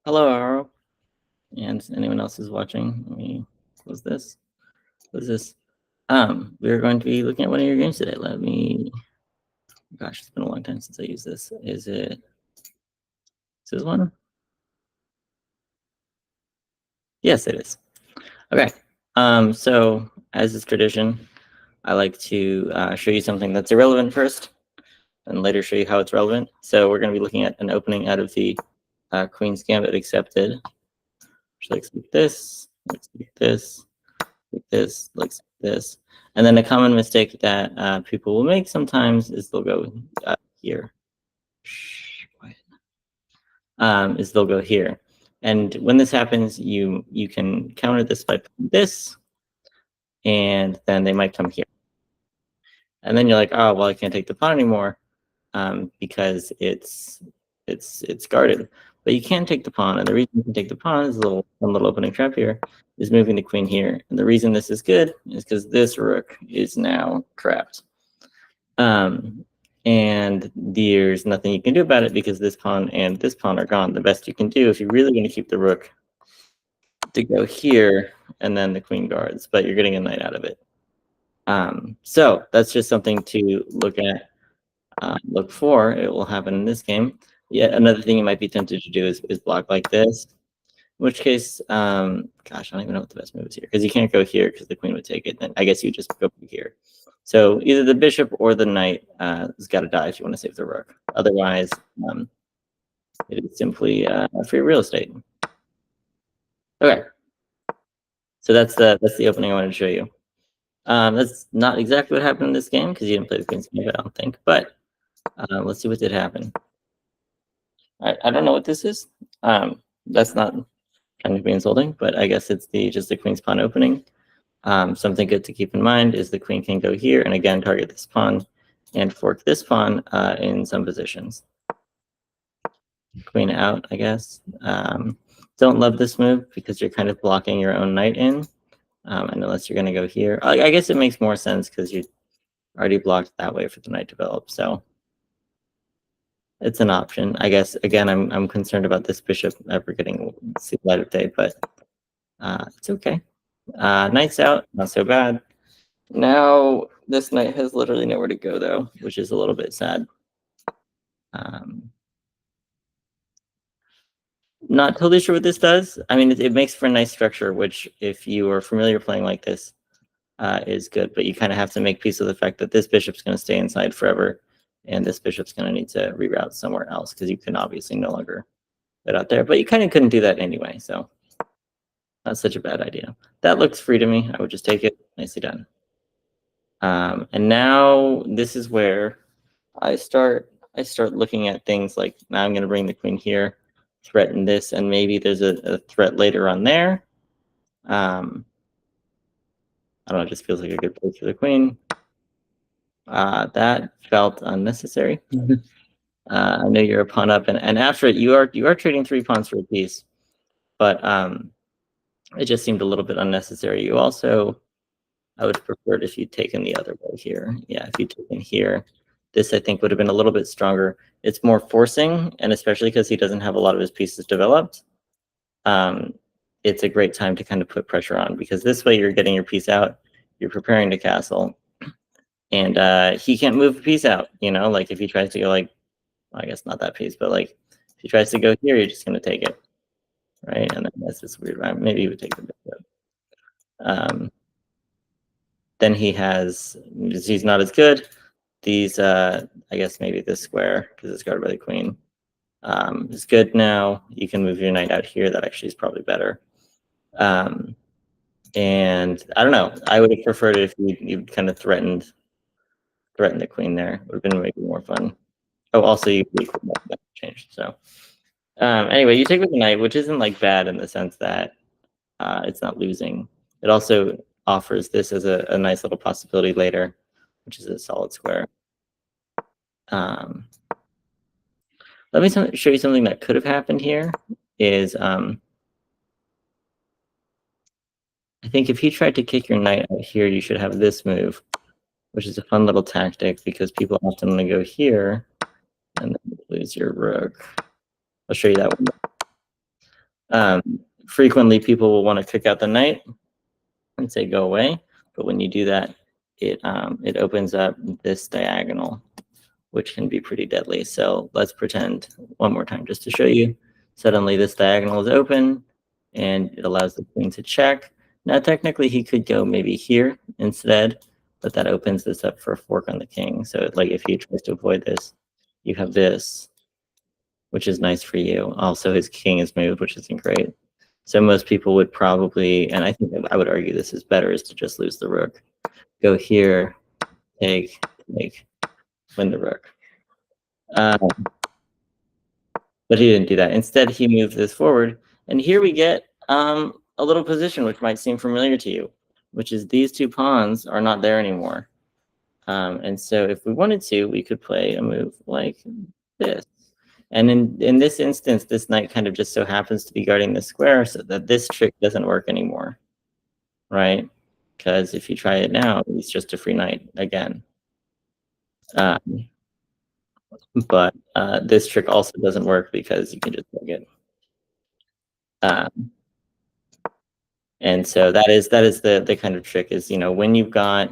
Hello, Aro, and anyone else who's watching. Let me close this. Close this. We're going to be looking at one of your games today. Let me. Gosh, it's been a long time since I used this. Is this one? Yes, it is. Okay. So as is tradition, I like to show you something that's irrelevant first, and later show you how it's relevant. So we're going to be looking at an opening out of the Queen's Gambit accepted, which looks like this, looks like this, like this, looks like this. And then a common mistake that people will make sometimes is they'll go here. Is they'll go here. And when this happens, you can counter this by putting this, and then they might come here. And then you're like, oh, well, I can't take the pawn anymore because it's guarded. But you can take the pawn, and the reason you can take the pawn is one little opening trap here, is moving the queen here. And the reason this is good is because this rook is now trapped. And there's nothing you can do about it because this pawn and this pawn are gone. The best you can do, if you're really going to keep the rook, to go here, and then the queen guards, but you're getting a knight out of it. So that's just something to look at. Look for. It will happen in this game. Yet another thing you might be tempted to do is block like this. In which case, gosh, I don't even know what the best move is here because you can't go here because the queen would take it. Then I guess you just go here. So either the bishop or the knight has got to die if you want to save the rook. Otherwise, it is simply free real estate. Okay, so that's the opening I wanted to show you. That's not exactly what happened in this game because you didn't play the Queen's Gambit, I don't think. But let's see what did happen. I don't know what this is. That's not trying to be insulting, but I guess it's just the Queen's pawn opening. Something good to keep in mind is the queen can go here and again target this pawn and fork this pawn in some positions. Queen out, I guess. Don't love this move because you're kind of blocking your own knight in. And unless you're going to go here, I guess it makes more sense because you already blocked that way for the knight develop. So it's an option. I guess, again, I'm concerned about this bishop ever getting see light of day, but it's okay. Knight's out, not so bad. Now this knight has literally nowhere to go, though, which is a little bit sad. Not totally sure what this does. I mean, it makes for a nice structure, which if you are familiar playing like this, is good. But you kind of have to make peace with the fact that this bishop's going to stay inside forever, and this bishop's going to need to reroute somewhere else because you can obviously no longer get out there. But you kind of couldn't do that anyway, so not such a bad idea. That looks free to me. I would just take it. Nicely done. And now this is where I start looking at things like, now I'm going to bring the queen here, threaten this, and maybe there's a threat later on there. I don't know, it just feels like a good place for the queen. That felt unnecessary. I know you're a pawn up, and after it, you are trading 3 pawns for a piece, but it just seemed a little bit unnecessary. You also, I would have preferred if you'd taken the other way here. Yeah, if you'd taken here, this I think would have been a little bit stronger. It's more forcing, and especially because he doesn't have a lot of his pieces developed, it's a great time to kind of put pressure on, because this way you're getting your piece out, you're preparing to castle, and he can't move a piece out, you know, like if he tries to go like, well, I guess not that piece, but like if he tries to go here, you're just going to take it, right? And then that's just weird, right? Maybe he would take the bishop. Then he's not as good. These, I guess maybe this square, because it's guarded by the queen, is good now. You can move your knight out here. That actually is probably better. And I don't know. I would have preferred it if you kind of threatened the queen there. It would have been maybe more fun. Oh, also you could change. So anyway, you take with the knight, which isn't like bad in the sense that it's not losing. It also offers this as a nice little possibility later, which is a solid square. Let me show you something that could have happened here. Is I think if he tried to kick your knight out here, you should have this move, which is a fun little tactic because people often want to go here and then lose your rook. I'll show you that one. Frequently, people will want to kick out the knight and say go away, but when you do that, it opens up this diagonal, which can be pretty deadly. So let's pretend one more time just to show you. Suddenly this diagonal is open and it allows the queen to check. Now technically he could go maybe here instead, but that opens this up for a fork on the king. So like if he tries to avoid this, you have this, which is nice for you. Also his king is moved, which isn't great. So most people would probably, and I think I would argue this is better, is to just lose the rook. Go here, take, win the rook. But he didn't do that. Instead, he moved this forward. And here we get a little position which might seem familiar to you, which is these two pawns are not there anymore. And so if we wanted to, we could play a move like this. And in this instance, this knight kind of just so happens to be guarding the square so that this trick doesn't work anymore, right? Because if you try it now, it's just a free knight again. But this trick also doesn't work because you can just plug it. And so that is the kind of trick is, you know, when you've got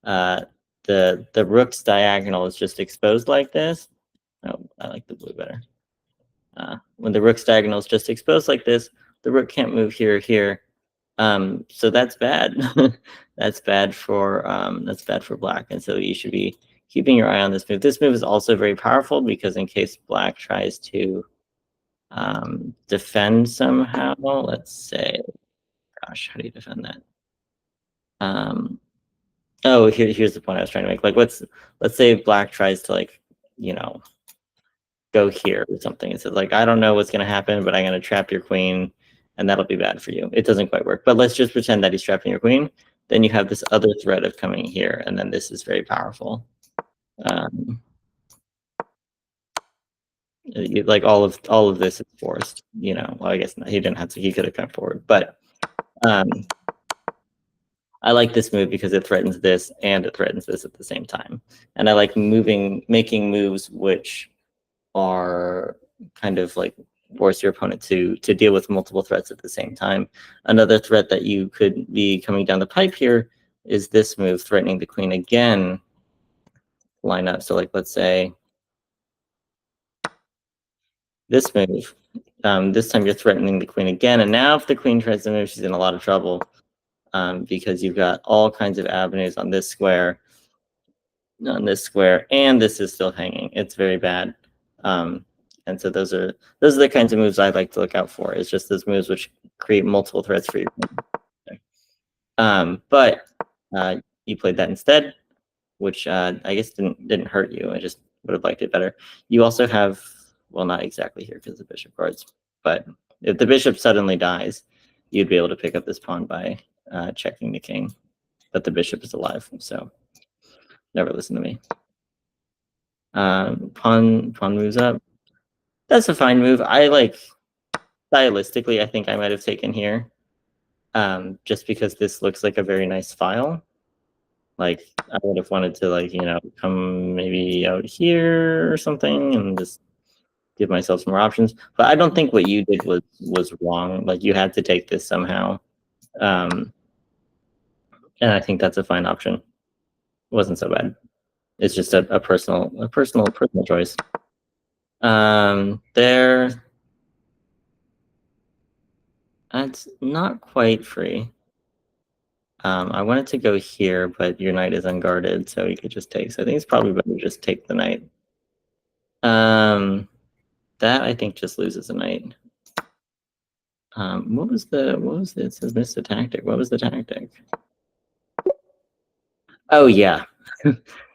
the rook's diagonal is just exposed like this. Oh, I like the blue better. When the rook's diagonal is just exposed like this, the rook can't move here or here. So that's bad. That's bad for black. And so you should be keeping your eye on this move. This move is also very powerful because in case black tries to defend somehow, let's say, gosh, how do you defend that? Oh, here's the point I was trying to make. Like, let's say black tries to, like, you know, go here or something. It says like, I don't know what's gonna happen, but I'm gonna trap your queen, and that'll be bad for you. It doesn't quite work, but let's just pretend that he's trapping your queen. Then you have this other threat of coming here, and then this is very powerful. Like all of this is forced. You know, well, I guess not. He didn't have to. He could have come forward, but I like this move because it threatens this and it threatens this at the same time. And I like making moves which are kind of like force your opponent to deal with multiple threats at the same time. Another threat that you could be coming down the pipe here is this move, threatening the queen again. Line up. So like, let's say this move. This time you're threatening the queen again. And now if the queen tries to move, she's in a lot of trouble. Because you've got all kinds of avenues on this square, and this is still hanging. It's very bad. And so those are the kinds of moves I like to look out for. It's just those moves which create multiple threats for you. But you played that instead, which I guess didn't hurt you. I just would have liked it better. You also have, well, not exactly here because the bishop guards, but if the bishop suddenly dies, you'd be able to pick up this pawn by checking the king, but the bishop is alive, so never listen to me. Pawn moves up. That's a fine move. I like, stylistically, I think I might have taken here, just because this looks like a very nice file. Like I would have wanted to, like, you know, come maybe out here or something and just give myself some more options. But I don't think what you did was wrong. Like you had to take this somehow. And I think that's a fine option. It wasn't so bad. It's just a personal choice. There, that's not quite free. I wanted to go here, but your knight is unguarded, so you could just take. So I think it's probably better to just take the knight. That I think just loses a knight. What was it? It says missed a tactic. What was the tactic? Oh yeah.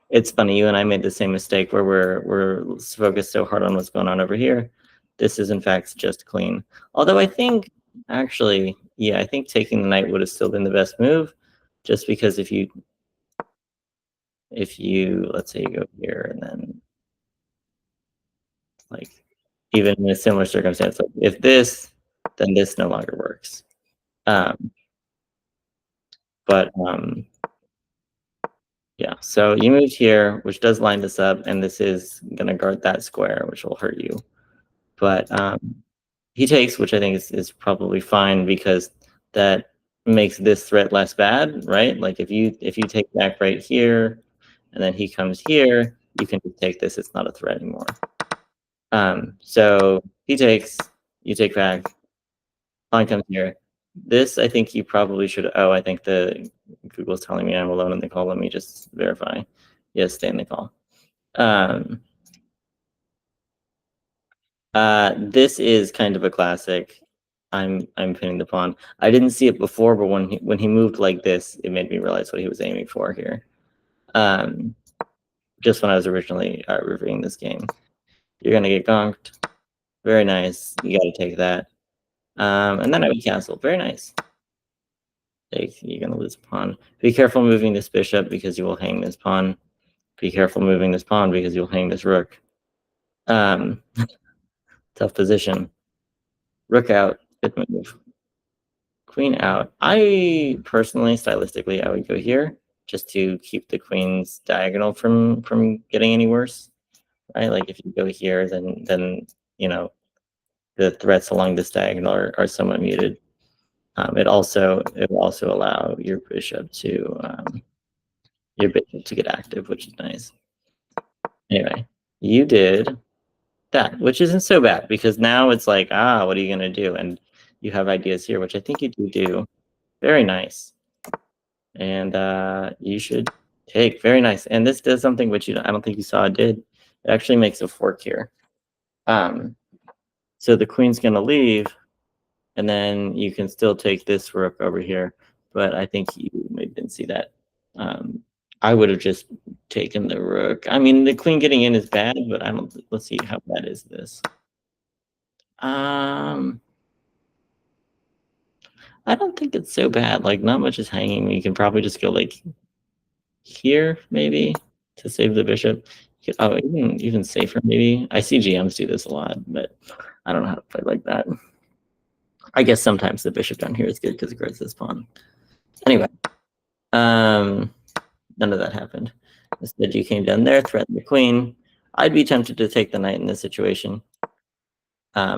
It's funny, you and I made the same mistake where we're focused so hard on what's going on over here. This is in fact just queen. Although I think actually, yeah, I think taking the knight would have still been the best move, just because if you let's say you go here and then like even in a similar circumstance, like if this, then this no longer works. Yeah, so you moved here, which does line this up, and this is going to guard that square, which will hurt you. But he takes, which I think is probably fine because that makes this threat less bad, right? Like if you take back right here, and then he comes here, you can just take this. It's not a threat anymore. So he takes, you take back, pawn comes here. This, I think you probably should, oh, I think the Google's telling me I'm alone in the call. Let me just verify. Yes, stay in the call. This is kind of a classic. I'm pinning the pawn. I didn't see it before, but when he moved like this, it made me realize what he was aiming for here. Just when I was originally reviewing this game. You're gonna get gonked. Very nice. You gotta take that. And then I would castle. Very nice. You're gonna lose a pawn. Be careful moving this bishop because you will hang this pawn. Be careful moving this pawn because you'll hang this rook. Tough position. Rook out. Good move. Queen out. I personally, stylistically, I would go here just to keep the queen's diagonal from getting any worse. Right? Like if you go here, then you know the threats along this diagonal are somewhat muted. It will also allow your bishop to get active, which is nice. Anyway, you did that, which isn't so bad because now it's like, what are you gonna do? And you have ideas here, which I think you do. Very nice. And you should take. Very nice. And this does something which I don't think you saw it did. It actually makes a fork here. So the queen's gonna leave, and then you can still take this rook over here. But I think you maybe didn't see that. I would have just taken the rook. I mean, the queen getting in is bad, but I don't. Let's see how bad is this. I don't think it's so bad. Like, not much is hanging. You can probably just go like here, maybe, to save the bishop. Oh, even safer, maybe. I see GMs do this a lot, but I don't know how to play like that. I guess sometimes the bishop down here is good because it guards this pawn. Anyway, none of that happened. Instead, you came down there, threatened the queen. I'd be tempted to take the knight in this situation,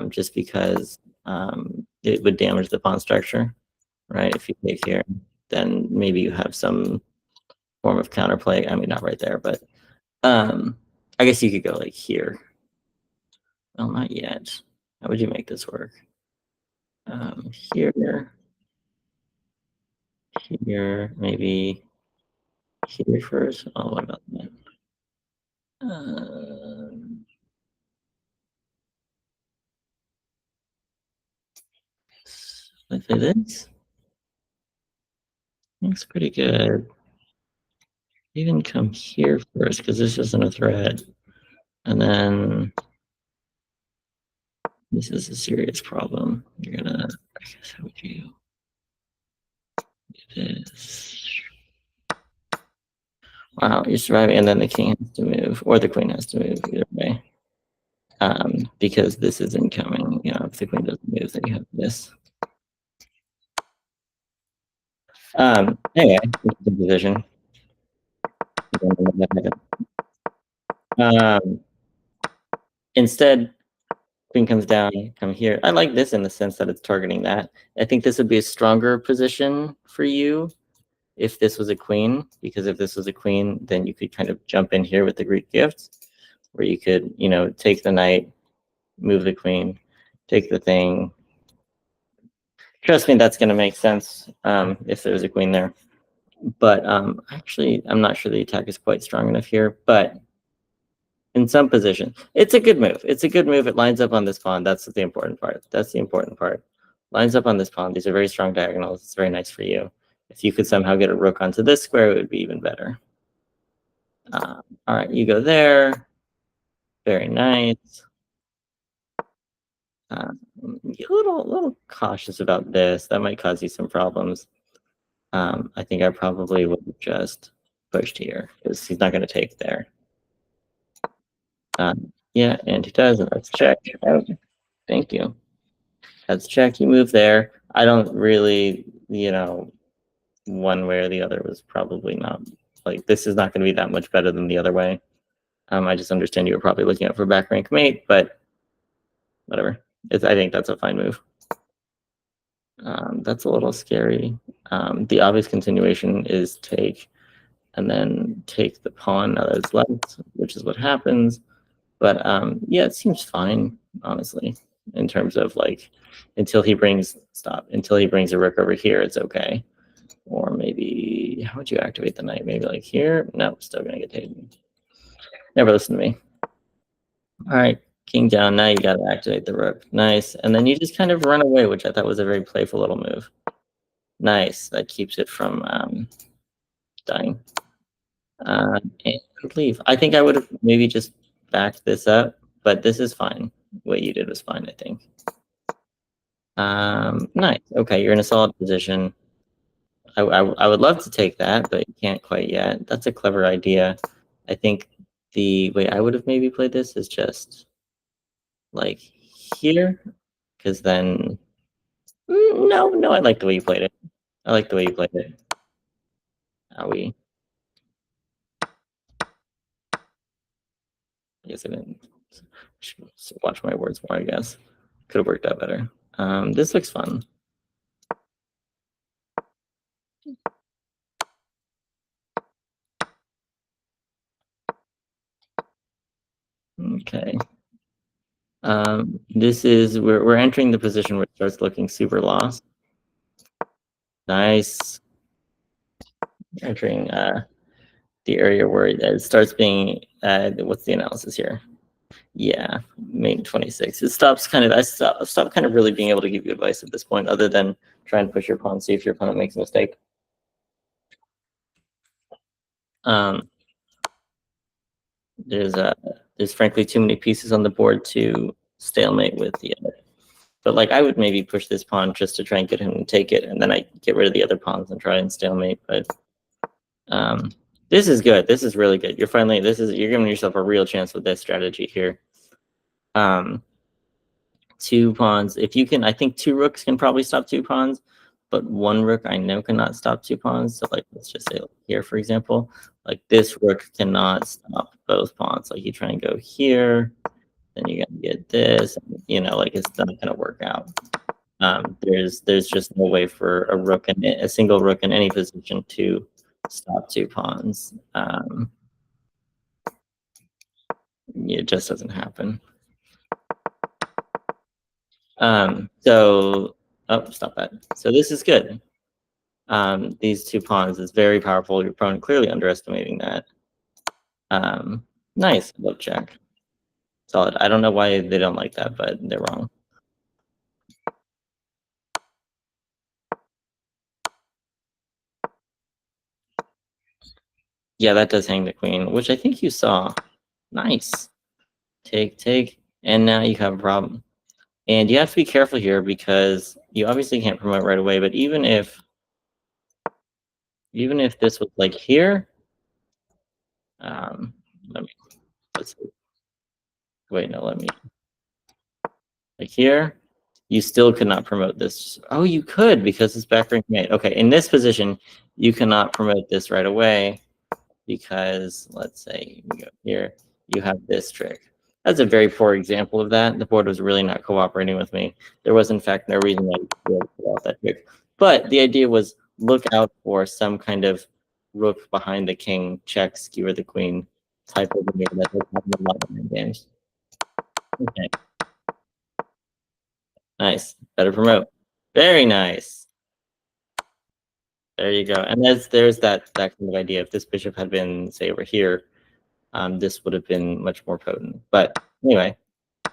just because it would damage the pawn structure, right? If you take here, then maybe you have some form of counterplay. I mean, not right there, but I guess you could go like here. Well, not yet. How would you make this work? Here, maybe here first. Oh, what about that? Like this. Looks pretty good. Even come here first because this isn't a threat, and then this is a serious problem. You're gonna, I guess, how would you do this? Wow, you're surviving, and then the king has to move, or the queen has to move, either way. Because this is incoming. You know, if the queen doesn't move, then you have this. Anyway, this is the division. Instead, queen comes down, come here. I like this in the sense that it's targeting that. I think this would be a stronger position for you if this was a queen, because if this was a queen, then you could kind of jump in here with the Greek gift, where you could, you know, take the knight, move the queen, take the thing. Trust me, that's going to make sense if there's a queen there. But actually, I'm not sure the attack is quite strong enough here, but in some position, it's a good move. It's a good move. It lines up on this pawn. That's the important part. That's the important part. Lines up on this pawn. These are very strong diagonals. It's very nice for you. If you could somehow get a rook onto this square, it would be even better. All right, you go there. Very nice. A little cautious about this. That might cause you some problems. I think I probably would have just pushed here because he's not going to take there. Yeah, and he does, and that's check. Oh, thank you. That's check. You move there. I don't really, you know, one way or the other was probably not, like, this is not going to be that much better than the other way. I just understand you were probably looking out for back rank mate, but whatever. I think that's a fine move. That's a little scary. The obvious continuation is take, and then take the pawn now that it's left, which is what happens. But yeah, it seems fine, honestly, in terms of like until he brings a rook over here, it's okay. Or maybe how would you activate the knight? Maybe like here? No, still gonna get taken. Never listen to me. All right, king down. Now you gotta activate the rook. Nice. And then you just kind of run away, which I thought was a very playful little move. Nice. That keeps it from dying. And leave. I think I would have maybe just backed this up, but this is fine. What you did was fine, I think. Nice. Okay, you're in a solid position. I would love to take that, but you can't quite yet. That's a clever idea. I think the way I would have maybe played this is just like here, because then no, I like the way you played it. I like the way you played it. I guess I didn't. Should watch my words more, I guess. Could have worked out better. This looks fun. Okay. This is we're entering the position where it starts looking super lost. Nice. Entering the area where it starts being what's the analysis here? Yeah, May 26. It stops kind of I stop kind of really being able to give you advice at this point, other than try and push your pawn, see if your opponent makes a mistake. There's frankly too many pieces on the board to stalemate with the other. But like I would maybe push this pawn just to try and get him to take it, and then I get rid of the other pawns and try and stalemate. But this is good. This is really good. You're giving yourself a real chance with this strategy here. 2 pawns. If you can, I think 2 rooks can probably stop 2 pawns, but 1 rook I know cannot stop 2 pawns. So like let's just say here, for example, like this rook cannot stop both pawns. Like you try and go here, then you gotta get this, like it's not gonna work out. There's just no way for a single rook in any position to stop 2 pawns. It just doesn't happen. So stop that. So this is good. These 2 pawns is very powerful. Your opponent clearly underestimating that. Nice, love check. Solid. I don't know why they don't like that, but they're wrong. Yeah, that does hang the queen, which I think you saw. Nice. Take, and now you have a problem. And you have to be careful here because you obviously can't promote right away, but even if this was like here, let's see. Wait, no, like here, you still could not promote this. Oh, you could because it's back rank mate. Okay, in this position, you cannot promote this right away because let's say we go here, you have this trick. That's a very poor example of that. The board was really not cooperating with me. There was, in fact, no reason why you could be able to pull out that trick. But the idea was look out for some kind of rook behind the king, check, skewer the queen type of maneuver that does happen a lot in games. Okay. Nice. Better promote. Very nice. There you go. And there's that kind of idea. If this bishop had been, say, over here, this would have been much more potent. But anyway,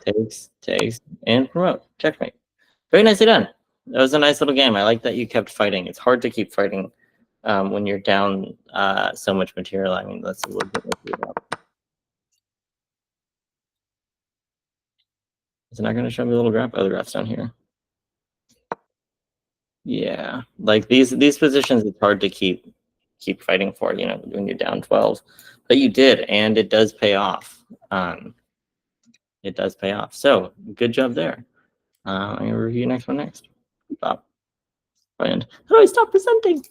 takes, and promote. Checkmate. Very nicely done. That was a nice little game. I like that you kept fighting. It's hard to keep fighting when you're down so much material. I mean, let's see what we'll do. Is it not going to show me a little graph? Oh, the graph's down here. Yeah, like these positions, it's hard to keep fighting for, when you're down 12. But you did, and it does pay off. It does pay off. So good job there. I'm gonna review next one next. Stop. And how do I stop presenting?